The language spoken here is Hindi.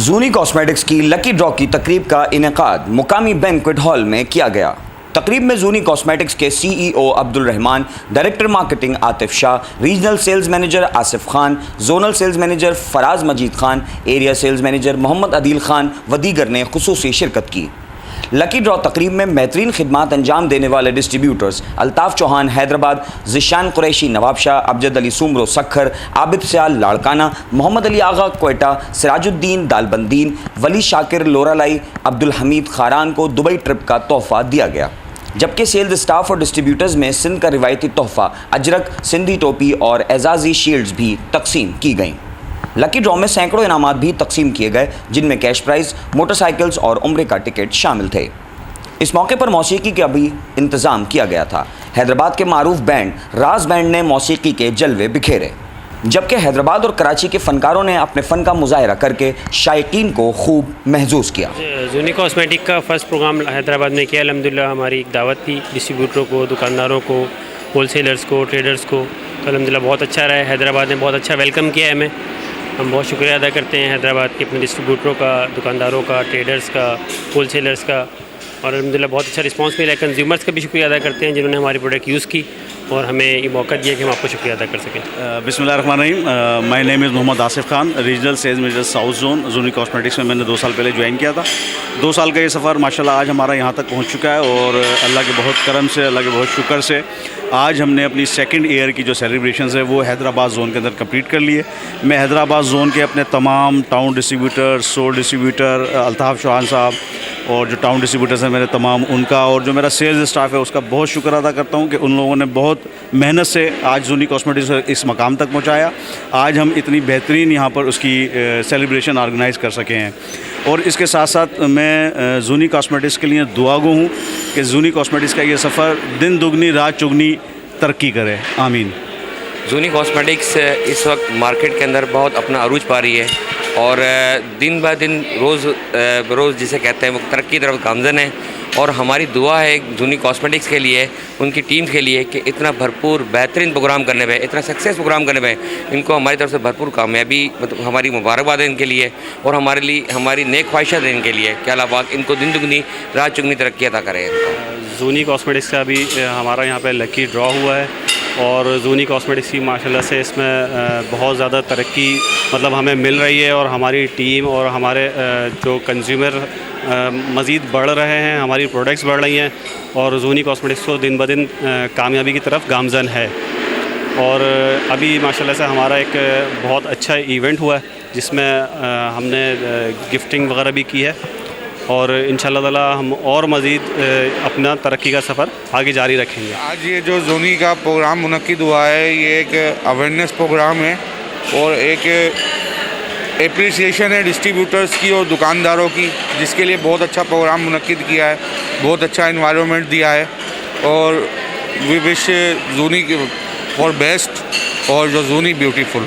जूनी कॉस्मेटिक्स की लकी ड्रॉ की तकरीब का इनेकाद मुकामी बैंक्वेट हॉल में किया गया। तकरीब में जूनी कॉस्मेटिक्स के CEO Abdul Rahman, director marketing Atif Shah, regional sales manager Asif Khan, zonal sales manager Faraz Majeed Khan, area sales manager Mohammad Adeel Khan व दीगर ने खुसूसी शिरकत की। लकी ड्रॉ तकरीब में बेहतरीन खिदमात अंजाम देने वाले डिस्ट्रीब्यूटर्स अल्ताफ़ चौहान हैदराबाद, ज़िशान कुरैशी नवाबशाह, अमजद अली सुमरो सखर, आबिद सयाल लाड़काना, मोहम्मद अली आगा क्वेटा, सिराजुद्दीन दालबंदीन, वली शाकिर लोरालाई, अब्दुल हमीद खारान को दुबई ट्रिप का तोहफ़ा दिया गया। जबकि सेल्स स्टाफ और डिस्ट्रीब्यूटर्स में सिंध का रिवायती तोहफ़ा अजरक, सिंधी टोपी और एजाज़ी शील्ड्स भी तकसीम की गईं। लकी ड्रॉ में सैकड़ों इनामात भी तकसीम किए गए, जिनमें कैश प्राइज़, मोटरसाइकिल्स और उम्रे का टिकट शामिल थे। इस मौके पर मौसीकी का भी इंतज़ाम किया गया था। हैदराबाद के मारूफ बैंड राज बैंड ने मौसीकी के जलवे बिखेरे, जबकि हैदराबाद और कराची के फ़नकारों ने अपने फ़न का मुजाहरा करके शायकीन को खूब महसूस किया। जूनी कॉस्मेटिक का फ़र्स्ट प्रोग्राम हैदराबाद में किया। अल्हम्दुलिल्लाह हमारी एक दावत थी डिस्ट्रीब्यूटरों को, दुकानदारों को, होलसेलर्स को, ट्रेडर्स को, तो अल्हम्दुलिल्लाह बहुत अच्छा रहा है। हैदराबाद ने बहुत अच्छा वेलकम किया है हमें। हम बहुत शुक्रिया अदा करते हैं हैदराबाद के अपने डिस्ट्रीब्यूटरों का, दुकानदारों का, ट्रेडर्स का, होलसेलर्स का, और अल्हम्दुलिल्लाह बहुत अच्छा रिस्पांस मिला है। कंज्यूमर्स का भी शुक्रिया अदा करते हैं जिन्होंने हमारी प्रोडक्ट यूज़ की और हमें ये मौका दिया कि हम आपको शुक्रिया अदा कर सकें। बिस्मिल्लाहिर्रहमानिर्रहीम। My name is Mohammad Asif Khan, regional sales manager south zone. Juni cosmetics में मैंने 2 साल पहले ज्वाइन किया था। 2 साल का ये सफ़र माशाल्लाह आज हमारा यहाँ तक पहुँच चुका है और अल्लाह के बहुत करम से, अल्लाह के बहुत शुक्र से आज हमने अपनी सेकंड ईयर की जो सेलिब्रेशंस है वो हैदराबाद जोन के अंदर कंप्लीट कर लिए। मैं हैदराबाद जोन के अपने तमाम town distributor, sole distributor, Altaf Chauhan साहब और जो टाउन डिस्ट्रीब्यूटर्स हैं मेरे तमाम, उनका और जो मेरा सेल्स स्टाफ है उसका बहुत शुक्र अदा करता हूँ कि उन लोगों ने बहुत मेहनत से आज जूनी कॉस्मेटिक्स इस मकाम तक पहुँचाया। आज हम इतनी बेहतरीन यहाँ पर उसकी सेलिब्रेशन ऑर्गेनाइज़ कर सके हैं। और इसके साथ साथ मैं जूनी कॉस्मेटिक्स के लिए दुआगो हूँ कि जूनी कॉस्मेटिक्स का ये सफ़र दिन दुगनी रात चुगनी तरक्की करे, आमीन। जूनी कॉस्मेटिक्स इस वक्त मार्केट के अंदर बहुत अपना अरूज पा रही है और दिन ब दिन रोज़ जिसे कहते हैं वो तरक्की की तरफ गामज़न है। और हमारी दुआ है जूनी कॉस्मेटिक्स के लिए, उनकी टीम के लिए कि इतना भरपूर बेहतरीन प्रोग्राम करने में, इतना सक्सेस प्रोग्राम करने में इनको हमारी तरफ से भरपूर कामयाबी, मतलब हमारी मुबारकबाद है इनके लिए और हमारे लिए हमारी नेक ख्वाहिशात है इनके लिए कि अल्लाह पाक इनको दिन दुगनी रात चुगनी तरक्की अता करे। जूनी कॉस्मेटिक्स का भी हमारा यहाँ पे लकी ड्रॉ हुआ है और जूनी कॉस्मेटिक्स की माशाल्लाह से इसमें बहुत ज़्यादा तरक्की मतलब हमें मिल रही है और हमारी टीम और हमारे जो कंज्यूमर मज़ीद बढ़ रहे हैं, हमारी प्रोडक्ट्स बढ़ रही हैं और जूनी कॉस्मेटिक्स को दिन ब दिन कामयाबी की तरफ गामज़न है। और अभी माशाल्लाह से हमारा एक बहुत अच्छा इवेंट हुआ है जिसमें हमने गिफ्टिंग वगैरह भी की है और इंशाल्लाह ताला हम और मज़ीद अपना तरक्की का सफ़र आगे जारी रखेंगे। आज ये जो जूनी का प्रोग्राम मुनक्किद हुआ है ये एक अवेयरनेस प्रोग्राम है और एक एप्रिसिएशन है डिस्ट्रीब्यूटर्स की और दुकानदारों की, जिसके लिए बहुत अच्छा प्रोग्राम मुनक्किद किया है, बहुत अच्छा इन्वायरमेंट दिया है और we wish Juni for best और जो जूनी ब्यूटीफुल।